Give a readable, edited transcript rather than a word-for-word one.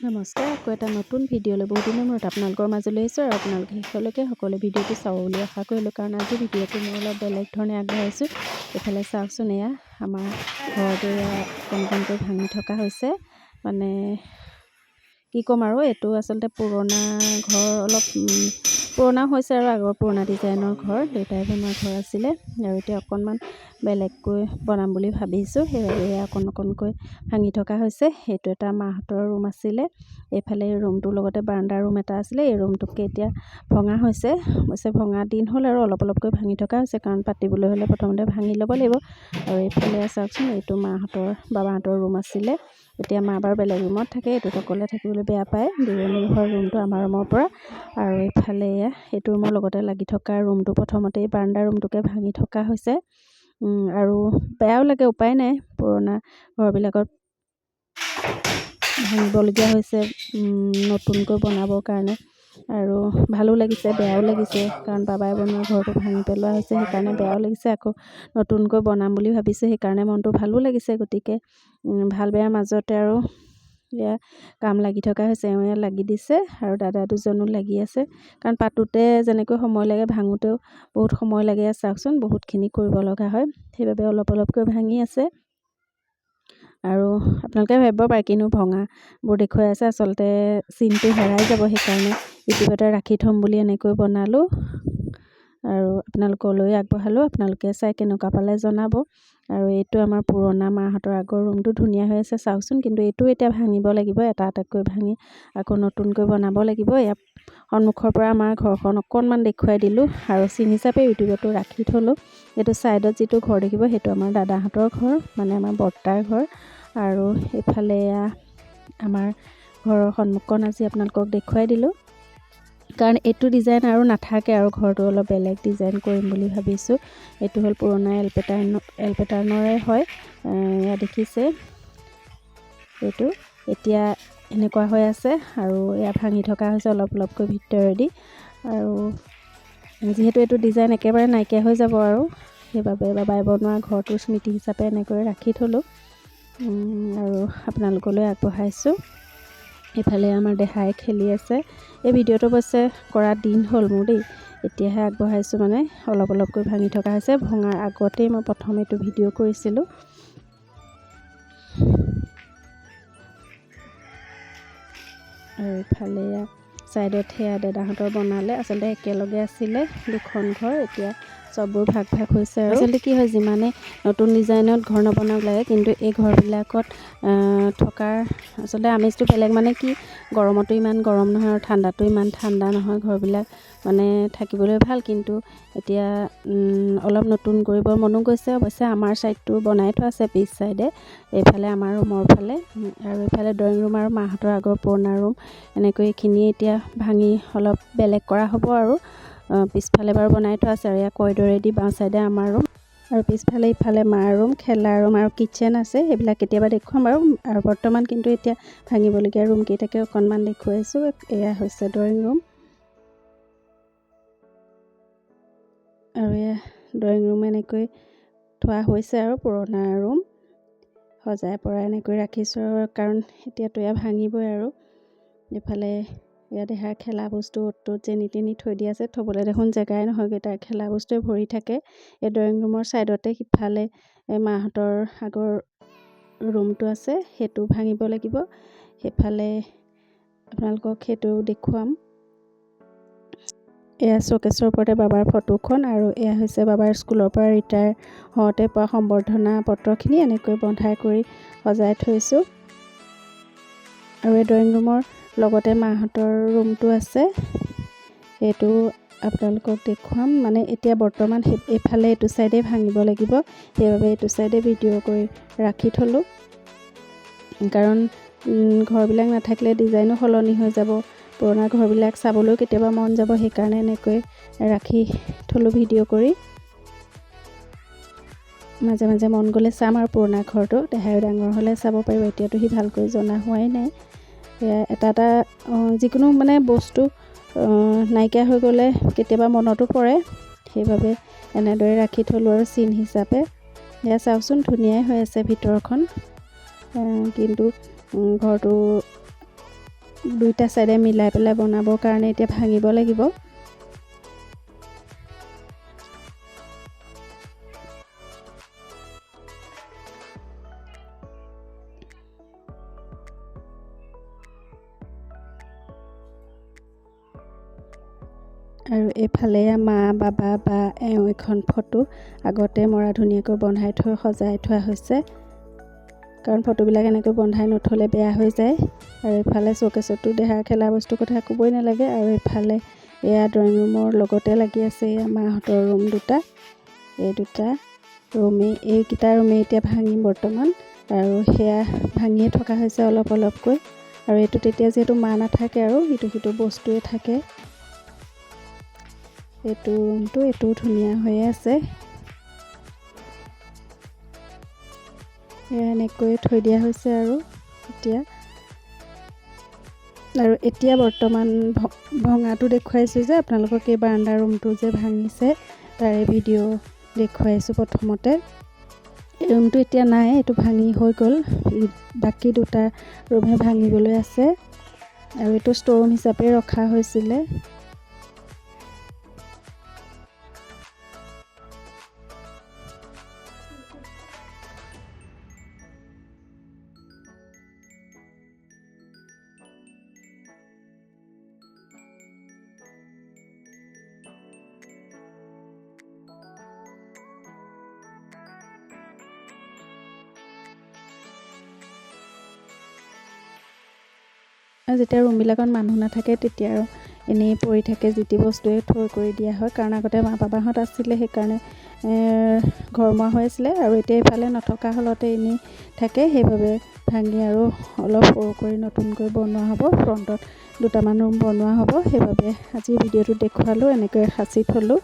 নমস্কাৰ, আকৌ এটা নতুন ভিডিঅ'লৈ বহুত দিনৰ মূৰত আপোনালোকৰ মাজলৈ আহিছোঁ আৰু আপোনালোকে শেষলৈকে সকলো ভিডিঅ'টো চাব বুলি আশা কৰিলোঁ। কাৰণ আজি ভিডিঅ'টো মই অলপ বেলেগ ধৰণে আগবঢ়াইছোঁ। এইফালে চাওকচোন, এয়া আমাৰ ঘৰটো কণ কণকৈ ভাঙি থকা হৈছে। মানে কি ক'ম আৰু, এইটো আচলতে পুৰণা ঘৰ, অলপ পুৰণা হৈছে আৰু আগৰ পুৰণা ডিজাইনৰ ঘৰ, দেউতাই বনোৱা ঘৰ আছিলে। আৰু এতিয়া অকণমান বেলেগকৈ বনাম বুলি ভাবিছোঁ, সেইবাবে অকণ অকণকৈ ভাঙি থকা হৈছে। সেইটো এটা মাহঁতৰ ৰুম আছিলে, এইফালে ৰুমটোৰ লগতে বাৰাণ্ডা ৰুম এটা আছিলে। এই ৰুমটোকে এতিয়া ভঙা হৈছে, অৱশ্যে ভঙা দিন হ'ল আৰু অলপ অলপকৈ ভাঙি থকা হৈছে, কাৰণ পাতিবলৈ হ'লে প্ৰথমতে ভাঙি ল'ব লাগিব। আৰু এইফালে চাওকচোন, এইটো মাহঁতৰ বাবাহঁতৰ ৰুম আছিলে। এতিয়া মা বাৰু বেলেগ ৰুমত থাকে, এইটোত অকলে থাকিবলৈ বেয়া পায়, দুজনীৰ ঘৰ ৰুমটো আমাৰ ৰুমৰ পৰা। আৰু এইফালে এইটো ৰুমৰ লগতে লাগি থকা ৰুমটো প্ৰথমতেই বাৰাণ্ডা ৰুমটোকে ভাঙি থকা হৈছে। আৰু বেয়াও লাগে, উপায় নাই, পুৰণা ঘৰবিলাকত ভাঙিবলগীয়া হৈছে নতুনকৈ বনাবৰ কাৰণে। আৰু ভালো লাগিছে, বেয়াও লাগিছে, কাৰণ বাবাই বনোৱা ঘৰটো ভাঙি পেলোৱা হৈছে, সেইকাৰণে বেয়াও লাগিছে। আকৌ নতুনকৈ বনাম বুলি ভাবিছোঁ, সেইকাৰণে মনটো ভালো লাগিছে। গতিকে ভাল বেয়াৰ মাজতে আৰু এয়া কাম লাগি থকা হৈছে। এওঁ লাগি দিছে আৰু দাদা দুজনো লাগি আছে, কাৰণ পাতোতে যেনেকৈ সময় লাগে, ভাঙোতেও বহুত সময় লাগে। চাওকচোন, বহুতখিনি কৰিব লগা হয়, সেইবাবে অলপ অলপকৈ ভাঙি আছে। আৰু আপোনালোকে ভাবিব পাৰে কিনো ভঙাবোৰ দেখুৱাই আছে, আচলতে চিনটো হেৰাই যাব, সেইকাৰণে ইউটিউবতে ৰাখি থ'ম বুলি এনেকৈ বনালোঁ আৰু আপোনালোকলৈ আগবঢ়ালোঁ। আপোনালোকে চাই কেনেকুৱা পালে জনাব। আৰু এইটো আমাৰ পুৰণা মাহঁতৰ আগৰ ৰুমটো ধুনীয়া হৈ আছে, চাওকচোন। কিন্তু এইটো এতিয়া ভাঙিব লাগিব, এটা এটাকৈ ভাঙি আকৌ নতুনকৈ বনাব লাগিব। ইয়াৰ সন্মুখৰ পৰা আমাৰ ঘৰখন অকণমান দেখুৱাই দিলোঁ আৰু চিন হিচাপে ইউটিউবতো ৰাখি থ'লোঁ। এইটো ছাইডত যিটো ঘৰ দেখিব, সেইটো আমাৰ দাদাহঁতৰ ঘৰ, মানে আমাৰ বৰ্তাৰ ঘৰ। আৰু এইফালে আমাৰ ঘৰৰ সন্মুখখন আজি আপোনালোকক দেখুৱাই দিলোঁ, কাৰণ এইটো ডিজাইন আৰু নাথাকে, আৰু ঘৰটো অলপ বেলেগ ডিজাইন কৰিম বুলি ভাবিছোঁ। এইটো হ'ল পুৰণা এল পেটাৰ্ণৰে হয়, এয়া দেখিছে, এইটো এতিয়া এনেকুৱা হৈ আছে। আৰু এয়া ভাঙি থকা হৈছে অলপ অলপকৈ ভিতৰেদি। আৰু যিহেতু এইটো ডিজাইন একেবাৰে নাইকিয়া হৈ যাব, আৰু সেইবাবে বাবাই বনোৱা ঘৰটোৰ স্মৃতি হিচাপে এনেকৈ ৰাখি থ'লোঁ আৰু আপোনালোকলৈ আগবঢ়াইছোঁ। ইফালে আমাৰ দেহাই খেলি আছে। এই ভিডিঅ'টো অৱশ্যে কৰা দিন হ'ল মোৰ দেই, এতিয়াহে আগবঢ়াইছোঁ, মানে অলপ অলপকৈ ভাঙি থকা হৈছে। ভঙাৰ আগতেই মই প্ৰথম এইটো ভিডিঅ' কৰিছিলোঁ। আৰু ইফালে ছাইডত সেয়া দাদাহঁতৰ বনালে, আচলতে একেলগে আছিলে দুখন ঘৰ, এতিয়া চববোৰ ভাগ ভাগ হৈছে। আৰু আচলতে কি হয়, যিমানে নতুন ডিজাইনত ঘৰ নবনাওক লাগে, কিন্তু এই ঘৰবিলাকত থকাৰ আচলতে আমেজটো বেলেগ। মানে কি, গৰমতো ইমান গৰম নহয় আৰু ঠাণ্ডাতো ইমান ঠাণ্ডা নহয়, ঘৰবিলাক মানে থাকিবলৈ ভাল। কিন্তু এতিয়া অলপ নতুন কৰিবৰ মনো গৈছে। অৱশ্যে আমাৰ ছাইডটো বনাই থোৱা আছে, পিছ ছাইডে, এইফালে আমাৰ ৰুমৰ ফালে, আৰু এইফালে ড্ৰয়িং ৰুম আৰু মাহঁতৰ আগৰ পুৰণা ৰুম, এনেকৈ এইখিনি এতিয়া ভাঙি অলপ বেলেগ কৰা হ'ব। আৰু পিছফালে বাৰু বনাই থোৱা আছে, আৰু এয়া কৰিডৰেদি বাওঁ ছাইডে আমাৰ ৰুম, আৰু পিছফালে ইফালে মাৰ ৰুম, খেলা ৰুম আৰু কিটচেন আছে। সেইবিলাক কেতিয়াবা দেখুৱাম বাৰু। আৰু বৰ্তমান কিন্তু এতিয়া ভাঙিবলগীয়া ৰুমকেইটাকে অকণমান দেখুৱাইছোঁ। এয়া হৈছে ড্ৰয়িং ৰুম, আৰু এয়া ড্ৰয়িং ৰুম এনেকৈ থোৱা হৈছে, আৰু পুৰণা ৰুম সজাই পৰাই এনেকৈ ৰাখিছোঁ, আৰু কাৰণ এতিয়াতো এয়া ভাঙিবই। আৰু এইফালে ইয়াত দেহাৰ খেলা বস্তু অ'ত যেনি তেনি থৈ দিয়া আছে, থ'বলৈ দেখোন জেগাই নহয়গৈ, তাৰ খেলা বস্তুৱে ভৰি থাকে। এই ড্ৰয়িং ৰুমৰ ছাইডতে সিফালে মাহঁতৰ আগৰ ৰুমটো আছে, সেইটো ভাঙিব লাগিব। সেইফালে আপোনালোকক সেইটো দেখুৱাম। এয়া শ্ব'কেছৰ ওপৰতে বাবাৰ ফটোখন, আৰু এয়া হৈছে বাবাৰ স্কুলৰ পৰা ৰিটায়াৰ হওঁতে পোৱা সম্বৰ্ধনা পত্ৰখিনি, এনেকৈ বন্ধাই কৰি সজাই থৈছোঁ। আৰু এই ড্ৰয়িং ৰুমৰ লগতে মাহঁতৰ ৰুমটো আছে, সেইটো আপোনালোকক দেখুৱাম। মানে এতিয়া বৰ্তমান এইফালে এইটো ছাইডে ভাঙিব লাগিব, সেইবাবে এইটো ছাইডে ভিডিঅ' কৰি ৰাখি থ'লোঁ। কাৰণ ঘৰবিলাক নাথাকিলে ডিজাইনো সলনি হৈ যাব, পুৰণা ঘৰবিলাক চাবলৈও কেতিয়াবা মন যাব, সেইকাৰণে এনেকৈ ৰাখি থ'লোঁ ভিডিঅ' কৰি। মাজে মাজে মন গ'লে চাম, আৰু পুৰণা ঘৰটো দেহাই ডাঙৰ হ'লে চাব পাৰিব, এতিয়াতো সি ভালকৈ জনা হোৱাই নাই। এটা এটা যিকোনো মানে বস্তু নাইকিয়া হৈ গ'লে কেতিয়াবা মনতো পৰে, সেইবাবে এনেদৰে ৰাখি থ'লোঁ আৰু চিন হিচাপে। এয়া চাওকচোন, ধুনীয়াই হৈ আছে ভিতৰখন, কিন্তু ঘৰটো দুইটা চাইডে মিলাই পেলাই বনাবৰ কাৰণে এতিয়া ভাঙিব লাগিব। আৰু এইফালে মা বাবা বা এওঁ এখন ফটো আগতে মৰা ধুনীয়াকৈ বন্ধাই থৈ সজাই থোৱা হৈছে, কাৰণ ফটোবিলাক এনেকৈ বন্ধাই নথ'লে বেয়া হৈ যায়। আৰু এইফালে চৌকেছতো দেহাৰ খেলা বস্তুৰ কথা ক'বই নালাগে। আৰু এইফালে এয়া ড্ৰয়িং ৰুমৰ লগতে লাগি আছে এয়া মাহঁতৰ ৰুম দুটা। এই দুটা এইকেইটা ৰুমেই এতিয়া ভাঙিম বৰ্তমান, আৰু সেয়া ভাঙিয়ে থকা হৈছে অলপ অলপকৈ। আৰু এইটো তেতিয়া যিহেতু মা নাথাকে আৰু সিটো বস্তুৱে থাকে। এইটো ৰুমটো এইটোও ধুনীয়া হৈয়ে আছে। এনেকৈ থৈ দিয়া হৈছে আৰু এতিয়া বৰ্তমান ভঙাটো দেখুৱাইছোঁ যে আপোনালোকক এই বাৰাণ্ডা ৰুমটো যে ভাঙিছে তাৰে ভিডিঅ' দেখুৱাইছোঁ প্ৰথমতে। এই ৰুমটো এতিয়া নাই, এইটো ভাঙি হৈ গ'ল। বাকী দুটা ৰুমহে ভাঙিবলৈ আছে, আৰু এইটো ষ্ট'ৰ ৰুম হিচাপে ৰখা হৈছিলে। যেতিয়া ৰুমবিলাকত মানুহ নাথাকে তেতিয়া আৰু এনেই পৰি থাকে, যি টি বস্তুৱে থৈ কৰি দিয়া হয়। কাৰণ আগতে মা বাবাহঁত আছিলে সেইকাৰণে ঘৰমুৱা হৈ আছিলে, আৰু এতিয়া এইফালে নথকা হ'লতে এনেই থাকে, সেইবাবে ভাঙি আৰু অলপ সৰু কৰি নতুনকৈ বনোৱা হ'ব। ফ্ৰণ্টত দুটামান ৰুম বনোৱা হ'ব, সেইবাবে আজি ভিডিঅ'টো দেখুৱালোঁ, এনেকৈ সাঁচি থ'লোঁ।